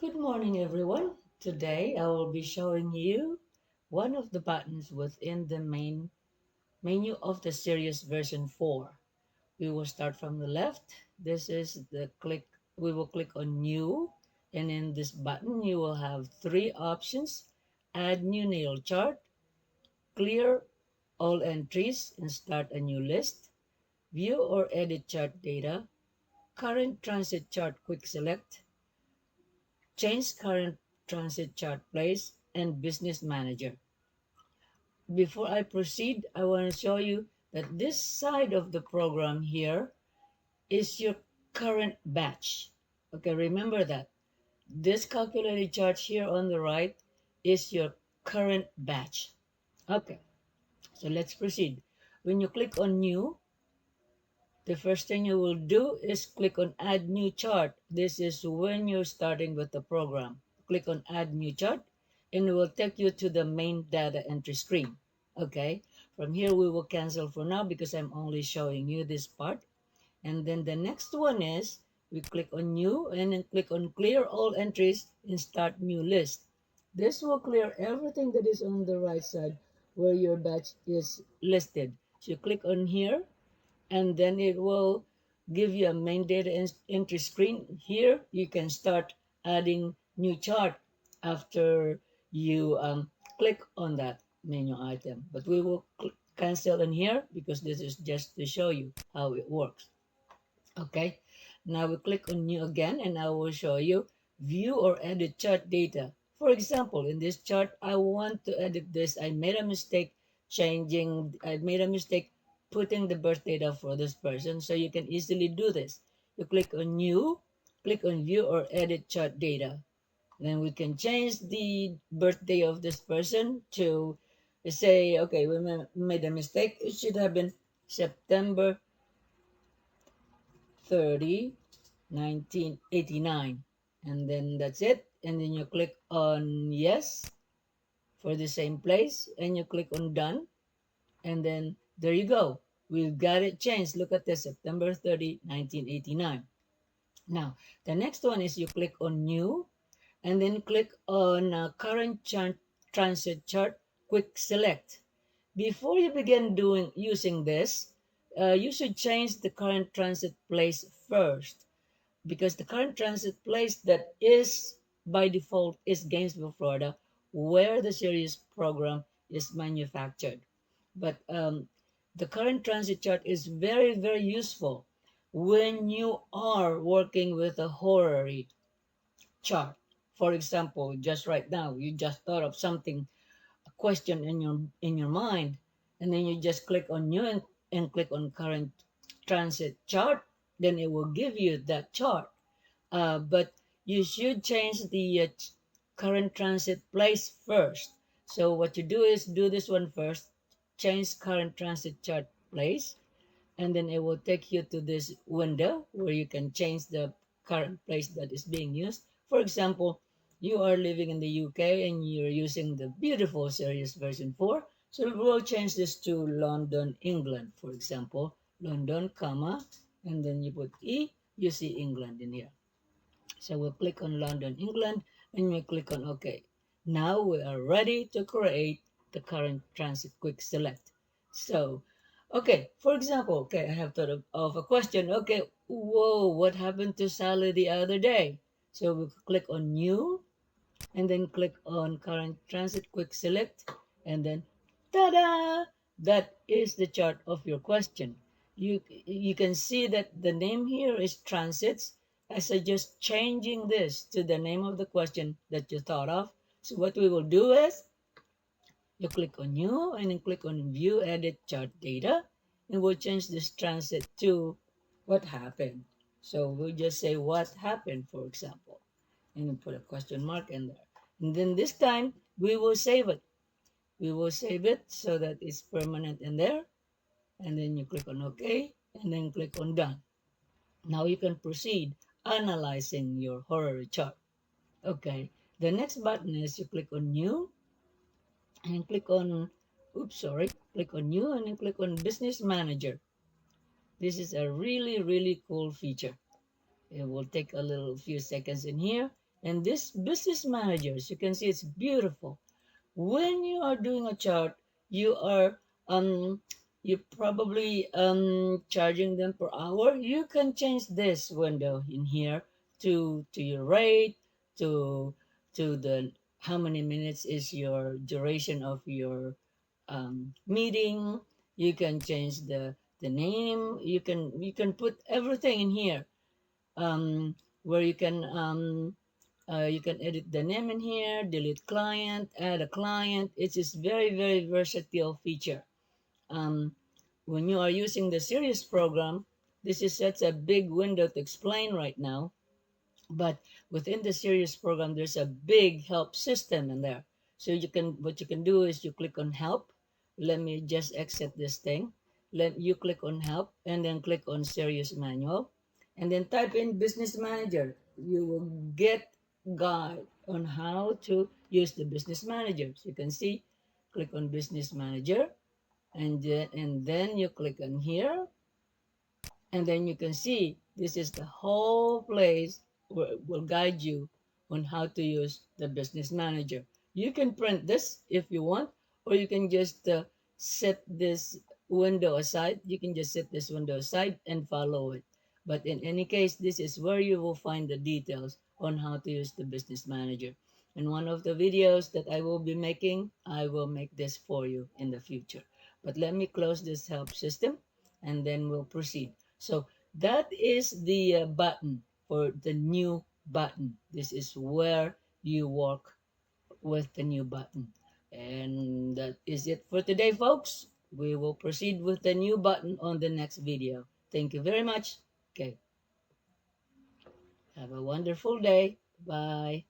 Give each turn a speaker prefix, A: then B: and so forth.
A: Good morning, everyone. Today I will be showing you one of the buttons within the main menu of the Sirius version 4. We will start from the left. This is the click. We will click on New, and in this button you will have three options: Add new natal chart, Clear all entries and start a new list, View or edit chart data, Current transit chart quick select, Change current transit chart place, and Business Manager. Before I proceed, I want to show you that this side of the program here is your current batch. Okay, remember that. This calculated chart here on the right is your current batch. Okay, so let's proceed. When you click on New, the first thing you will do is click on Add New Chart. This is when you're starting with the program. Click on Add New Chart and it will take you to the main data entry screen. Okay, from here we will cancel for now because I'm only showing you this part. And then the next one is we click on New and then click on Clear All Entries and Start New List. This will clear everything that is on the right side where your batch is listed. So you click on here and then it will give you a main data entry screen. Here you can start adding new chart after you click on that menu item, but we will cancel in here because this is just to show you how it works. Okay, now we click on new again and I will show you view or edit chart data. For example, in this chart I want to edit this. I made a mistake putting the birth data for this person, so you can easily do this. You click on new, click on view or edit chart data. Then we can change the birthday of this person to say, okay, we made a mistake. It should have been September 30, 1989, and then that's it. And then you click on yes for the same place and you click on done, and then there you go, we've got it changed. Look at this, September 30, 1989. Now the next one is you click on new and then click on current transit chart quick select. Before you begin doing using this, you should change the current transit place first, because the current transit place that is by default is Gainesville, Florida, where the Sirius program is manufactured. But the current transit chart is very, very useful when you are working with a horary chart. For example, just right now, you just thought of something, a question in your mind, and then you just click on new and click on current transit chart, then it will give you that chart. But you should change the current transit place first. So what you do is do this one first, change current transit chart place, and then it will take you to this window where you can change the current place that is being used. For example, you are living in the UK and you're using the beautiful Sirius version 4. So we'll change this to London, England, for example. London, comma, and then you put E, you see England in here. So we'll click on London, England, and we click on OK. Now we are ready to create the current transit quick select. So, okay, for example, okay, I have thought of a question. Okay, whoa, what happened to Sally the other day? So we click on New, and then click on current transit quick select, and then ta-da! That is the chart of your question. You can see that the name here is transits. I suggest changing this to the name of the question that you thought of. So what we will do is you click on new and then click on view edit chart data, and we'll change this transit to what happened. So we'll just say what happened, for example, and then put a question mark in there. And then this time we will save it. We will save it so that it's permanent in there. And then you click on OK and then click on done. Now you can proceed analyzing your horary chart. Okay. The next button is you click on new and click on, click on new and then click on business manager. This is a really, really cool feature. It will take a little few seconds in here And this business managers, you can see it's beautiful. When you are doing a chart, you are um you probably charging them per hour. You can change this window in here to your rate, to the how many minutes is your duration of your meeting. You can change the name. You can put everything in here, where you can edit the name in here, delete client, add a client. It is very, very versatile feature. Um, when you are using the Sirius program, this is such a big window to explain right now. But within the Sirius program, there's a big help system in there. So what you can do is you click on help. Let me just exit this thing. Let you click on help and then click on Sirius manual, and then type in business manager. You will get guide on how to use the business manager. So you can see, click on business manager, and then you click on here, and then you can see this is the whole place where it will guide you on how to use the business manager. You can print this if you want, or you can just set this window aside. You can just set this window aside and follow it. But in any case, this is where you will find the details on how to use the business manager. In one of the videos that I will be making, I will make this for you in the future. But let me close this help system, and then we'll proceed. So that is the button for the new button. This is where you work with the new button. And that is it for today, folks. We will proceed with the new button on the next video. Thank you very much. Okay. Have a wonderful day. Bye.